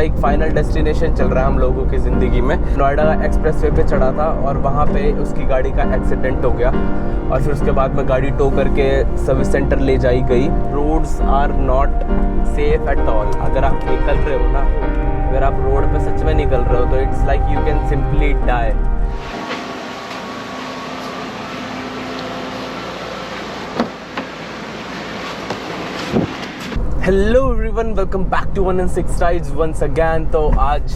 Like final destination चल रहा है हम लोगों की ज़िंदगी में। नोएडा एक्सप्रेस वे पे चढ़ा था और वहाँ पे उसकी गाड़ी का एक्सीडेंट हो गया और फिर उसके बाद में गाड़ी टो करके सर्विस सेंटर ले जाई गई। Roads are not safe at all. अगर आप निकल रहे हो ना, अगर आप रोड पे सच में निकल रहे हो तो it's like you can simply die. Hello everyone, welcome back to 116 rides once again. तो आज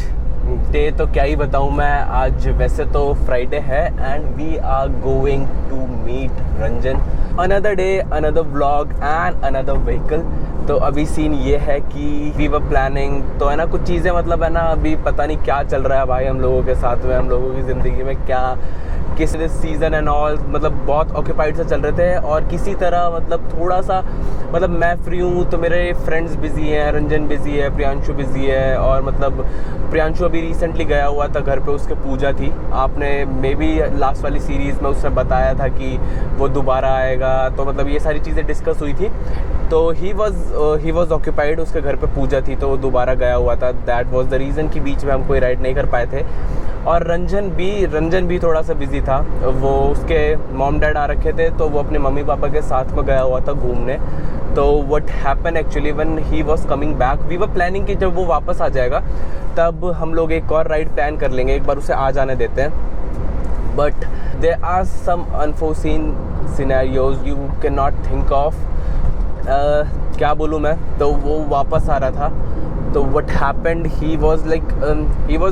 डे तो क्या ही बताऊँ मैं, आज वैसे तो फ्राइडे है and we are going to meet Ranjan. Another day, another vlog and another vehicle. तो अभी सीन ये है कि वी वर प्लानिंग, तो है ना कुछ चीज़ें मतलब है ना, अभी पता नहीं क्या चल रहा है भाई हम लोगों के साथ में, हम लोगों की ज़िंदगी में क्या किस सीज़न एंड ऑल, मतलब बहुत ऑक्यूपाइड से चल रहे थे और किसी तरह मतलब थोड़ा सा मतलब मैं फ्री हूँ तो मेरे फ्रेंड्स बिज़ी हैं, रंजन बिज़ी है, प्रियांशु बिज़ी है। और मतलब प्रियांशु अभी रिसेंटली गया हुआ था घर पे, उसके पूजा थी। आपने मे बी लास्ट वाली सीरीज़ में उसने बताया था कि वो दोबारा आएगा, तो मतलब ये सारी चीज़ें डिस्कस हुई थी। तो ही वॉज ऑक्यूपाइड, उसके घर पे पूजा थी तो वो दोबारा गया हुआ था। दैट वाज द रीज़न कि बीच में हम कोई राइड नहीं कर पाए थे। और रंजन भी थोड़ा सा बिज़ी था, वो उसके मॉम डैड आ रखे थे तो वो अपने मम्मी पापा के साथ में गया हुआ था घूमने। तो what happen actually when he was coming back, we were planning कि जब वो वापस आ जाएगा तब हम लोग एक और राइड प्लान कर लेंगे, एक बार उसे आ जाने देते हैं। But there are some unforeseen scenarios you can not think of. क्या बोलूँ मैं, तो वो वापस आ रहा था। तो what happened, he was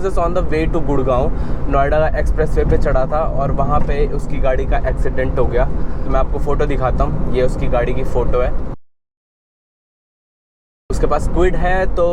just on the way to Gurgaon. Noida express way पे चढ़ा था और वहाँ पे उसकी गाड़ी का एक्सीडेंट हो गया। तो मैं आपको फ़ोटो दिखाता हूँ, ये उसकी गाड़ी की फ़ोटो है। उसके पास क्विड है। तो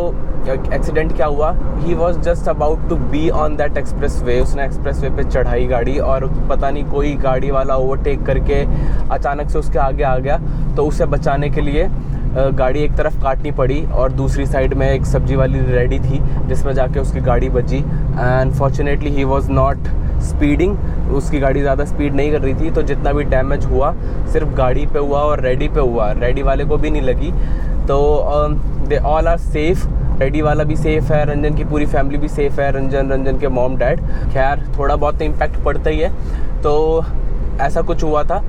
एक्सीडेंट क्या हुआ, he was just about to be on that express way. उसने एक्सप्रेस वे पे चढ़ाई गाड़ी और पता नहीं कोई गाड़ी वाला ओवरटेक करके अचानक से उसके आगे आ गया। तो उसे बचाने के लिए गाड़ी एक तरफ काटनी पड़ी और दूसरी साइड में एक सब्जी वाली रेडी थी जिसमें जाके उसकी गाड़ी बची। And fortunately he was not speeding, उसकी गाड़ी ज़्यादा स्पीड नहीं कर रही थी। तो जितना भी डैमेज हुआ सिर्फ गाड़ी पे हुआ और रेडी पे हुआ, रेडी वाले को भी नहीं लगी। तो they all are safe, ready वाला भी सेफ़ है, रंजन की पूरी फैमिली भी सेफ़ है, रंजन के मॉम डैड। खैर थोड़ा बहुत तो इम्पैक्ट पड़ता ही है। तो ऐसा कुछ हुआ था।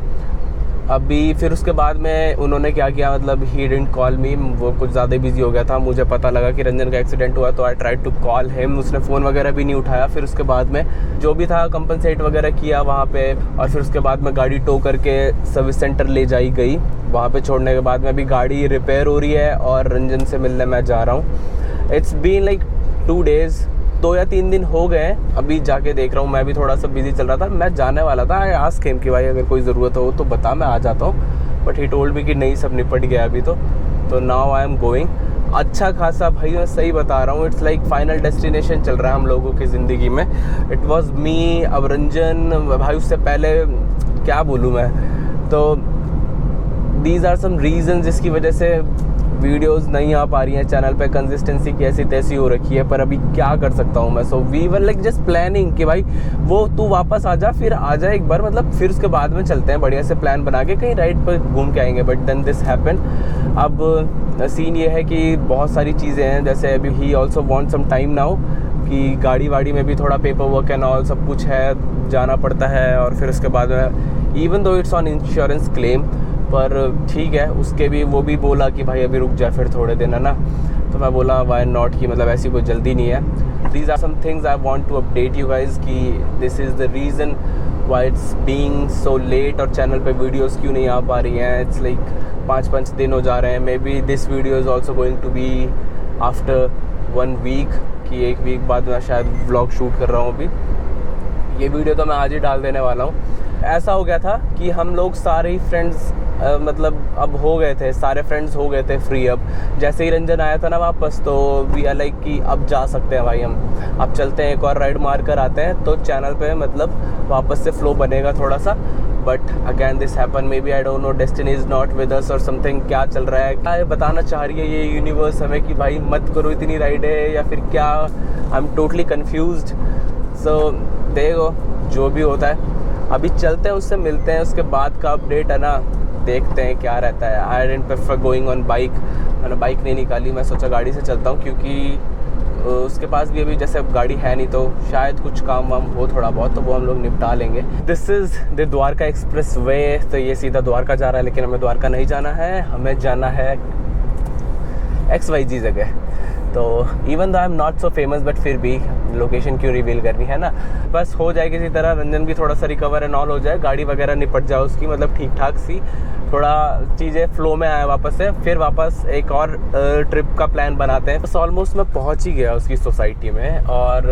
अभी फिर उसके बाद में उन्होंने क्या किया, मतलब ही डिडंट कॉल मी, वो कुछ ज़्यादा बिजी हो गया था। मुझे पता लगा कि रंजन का एक्सीडेंट हुआ तो I tried to call him, उसने फ़ोन वगैरह भी नहीं उठाया। फिर उसके बाद में जो भी था कंपनसेट वगैरह किया वहाँ पे, और फिर उसके बाद में गाड़ी टो करके सर्विस सेंटर ले जाई गई। वहाँ पे छोड़ने के बाद में अभी गाड़ी रिपेयर हो रही है और रंजन से मिलने मैं जा रहा हूँ। इट्स बीन लाइक 2 days, 2 या 3 दिन हो गए। अभी जाके देख रहा हूँ, मैं भी थोड़ा सा बिजी चल रहा था। मैं जाने वाला था, आई आस्क्ड हिम कि भाई अगर कोई ज़रूरत हो तो बता, मैं आ जाता हूँ। बट ही टोल्ड मी कि नहीं, सब निपट गया अभी तो नाउ आई एम गोइंग। अच्छा खासा भाई, मैं सही बता रहा हूँ, इट्स लाइक फाइनल डेस्टिनेशन चल रहा है हम लोगों की ज़िंदगी में। इट वॉज मी, अब रंजन भाई, उससे पहले क्या बोलूँ मैं। तो दीज आर सम रीज़न जिसकी वजह से वीडियोस नहीं आ पा रही हैं चैनल पे, कंसिस्टेंसी कैसी तैसी हो रखी है। पर अभी क्या कर सकता हूँ मैं। So we were like just planning कि भाई वो तू वापस आ जा, फिर आ जा एक बार, मतलब फिर उसके बाद में चलते हैं बढ़िया से प्लान बना के कहीं राइड पर घूम के आएंगे। But then this happen. अब सीन ये है कि बहुत सारी चीज़ें हैं, जैसे अभी ही also want some time now कि गाड़ी वाड़ी में भी थोड़ा पेपर वर्क एंड ऑल सब कुछ है, जाना पड़ता है। और फिर उसके बाद में even though it's on insurance claim, पर ठीक है, उसके भी वो भी बोला कि भाई अभी रुक जा फिर थोड़े दिन, है ना। तो मैं बोला वाई नॉट, कि मतलब ऐसी कोई जल्दी नहीं है। These are some things I want to update you guys कि this is the reason why it's being so late. और चैनल पे वीडियोस क्यों नहीं आ पा रही हैं। इट्स लाइक 5 दिन हो जा रहे हैं। Maybe this video is also going to be after 1 week, कि 1 week बाद मैं शायद व्लॉग शूट कर रहा हूँ। अभी ये वीडियो तो मैं आज ही डाल देने वाला हूँ। ऐसा हो गया था कि हम लोग सारे ही फ्रेंड्स मतलब अब हो गए थे, सारे फ्रेंड्स हो गए थे फ्री। अब जैसे ही रंजन आया था ना वापस, तो वी आर लाइक कि अब जा सकते हैं भाई, हम अब चलते हैं, एक और राइड मार कर आते हैं। तो चैनल पे मतलब वापस से फ्लो बनेगा थोड़ा सा। But again this happen, maybe I don't know, destiny is not with us और समथिंग। क्या चल रहा है, क्या बताना चाह रही है ये यूनिवर्स हमें कि भाई मत करो इतनी राइड है, या फिर क्या। I am totally confused. So देखो जो भी होता है, अभी चलते हैं, उससे मिलते हैं, उसके बाद का अपडेट है ना, देखते हैं क्या रहता है। I didn't prefer going on bike, मैंने बाइक नहीं निकाली, मैं सोचा गाड़ी से चलता हूँ, क्योंकि उसके पास भी अभी जैसे अब गाड़ी है नहीं, तो शायद कुछ काम वाम हो थोड़ा बहुत, तो वो हम लोग निपटा लेंगे। This is the Dwarka express way. तो ये सीधा द्वारका जा रहा है, लेकिन हमें द्वारका नहीं जाना है, हमें जाना है XYZ जगह। तो even though I am not so famous, but फिर भी लोकेशन क्यों रिवील करनी है ना। बस हो जाए किसी तरह, रंजन भी थोड़ा सा रिकवर एंड ऑल हो जाए, गाड़ी वगैरह निपट जाए उसकी, मतलब ठीक ठाक सी, थोड़ा चीज़ें फ्लो में आए वापस से, फिर वापस एक और ट्रिप का प्लान बनाते हैं। बस ऑलमोस्ट मैं पहुंच ही गया उसकी सोसाइटी में, और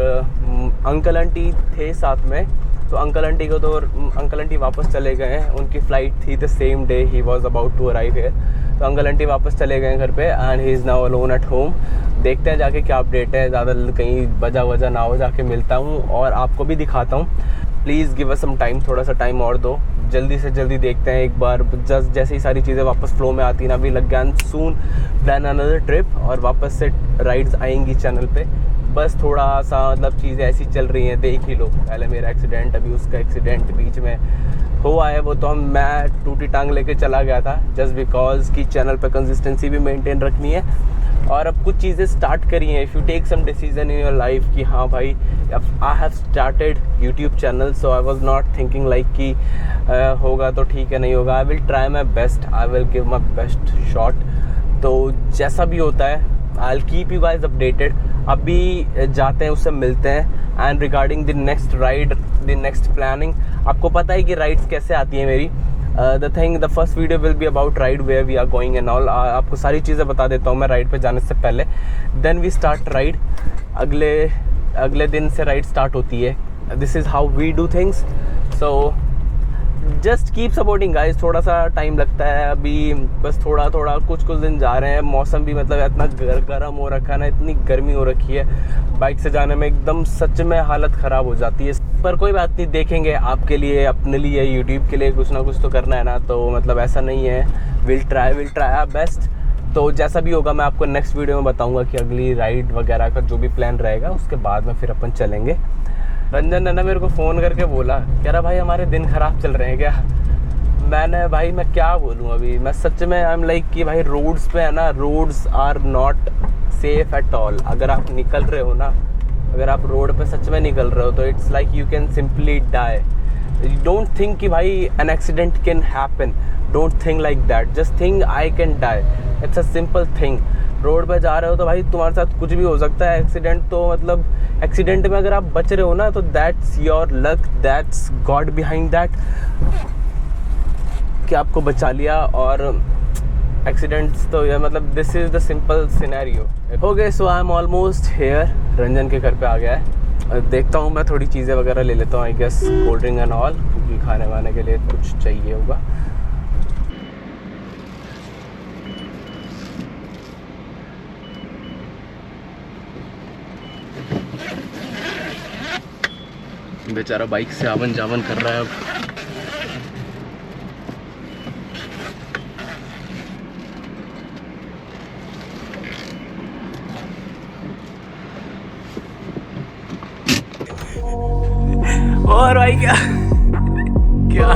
अंकल आंटी थे साथ में। तो अंकल आंटी को तो अंकल आंटी वापस चले गए हैं, उनकी फ़्लाइट थी the same day he was about to arrive here. तो अंकल आंटी वापस चले गए घर पे and he is now alone at home. देखते हैं जाके क्या अपडेट है, ज़्यादा कहीं वजह ना हो, जाके मिलता हूँ और आपको भी दिखाता हूँ। Please give us some time, थोड़ा सा टाइम और दो, जल्दी से जल्दी देखते हैं एक बार। जस्ट जैसे ही सारी चीज़ें वापस फ्लो में आती ना, भी लग गया सून प्लान अनदर ट्रिप, और वापस से राइड्स आएंगी चैनल पे। बस थोड़ा सा मतलब चीज़ें ऐसी चल रही हैं, देख ही लो। पहले मेरा एक्सीडेंट, अभी उसका एक्सीडेंट बीच में हुआ है, वो तो मैं टूटी टांग लेके चला गया था, जस्ट बिकॉज कि चैनल पे कंसिस्टेंसी भी मेंटेन रखनी है। और अब कुछ चीज़ें स्टार्ट करी हैं। If you take some decision in your life कि हाँ भाई, I have started YouTube channel, so I was not thinking like कि होगा तो ठीक है, नहीं होगा, I will try my best, I will give my best shot. तो जैसा भी होता है I will keep you guys updated. अभी जाते हैं, उससे मिलते हैं। And regarding the next ride, the next planning, आपको पता है कि राइड्स कैसे आती हैं मेरी। The first video will be about ride where we are going and all. आपको सारी चीज़ें बता देता हूँ मैं राइड पे जाने से पहले। देन वी स्टार्ट राइड, अगले दिन से राइड स्टार्ट होती है। This is how we do things, so just keep supporting guys. थोड़ा सा टाइम लगता है अभी, बस थोड़ा कुछ दिन जा रहे हैं। मौसम भी मतलब इतना गर्म हो रखा है ना, इतनी गर्मी हो रखी है, बाइक से जाने में एकदम सच में हालत ख़राब हो जाती है। पर कोई बात नहीं, देखेंगे आपके लिए, अपने लिए, यूट्यूब के लिए कुछ ना कुछ तो करना है ना। तो मतलब ऐसा नहीं है, विल ट्राई आवर बेस्ट। तो जैसा भी होगा मैं आपको नेक्स्ट वीडियो में बताऊँगा कि अगली राइड वगैरह का जो भी प्लान रहेगा, उसके बाद में फिर अपन चलेंगे। रंजन ने ना मेरे को फ़ोन करके बोला, कह रहा भाई हमारे दिन ख़राब चल रहे हैं क्या। मैंने भाई मैं क्या बोलूँ अभी, मैं सच में आई एम लाइक कि भाई रोड्स पे है ना, roads are not safe at all. अगर आप निकल रहे हो ना, अगर आप रोड पे सच में निकल रहे हो, तो it's like you can simply die. Don't think कि भाई an accident can happen, don't think like that, just think I can die. It's a simple thing. Road पे जा रहे हो तो भाई तुम्हारे साथ कुछ भी हो सकता है। एक्सीडेंट तो मतलब एक्सीडेंट में अगर आप बच रहे हो ना, तो that's your luck, that's God behind that कि आपको बचा लिया। और एक्सीडेंट्स तो ये मतलब this is the simple scenario. Okay, so I am almost here. Ranjan के घर पे आ गया है। देखता हूँ मैं थोड़ी चीज़ें वगैरह ले लेता हूँ, I guess cold drink and all, क्योंकि खाने वाने के लिए कुछ चाहिए होगा। बेचारा बाइक से आवन जावन कर रहा है अब। और भाई क्या क्या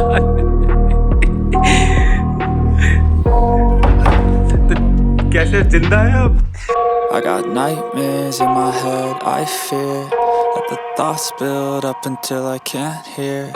तो कैसे जिंदा है अब। I got nightmares in my head, I fear that the thoughts build up until I can't hear.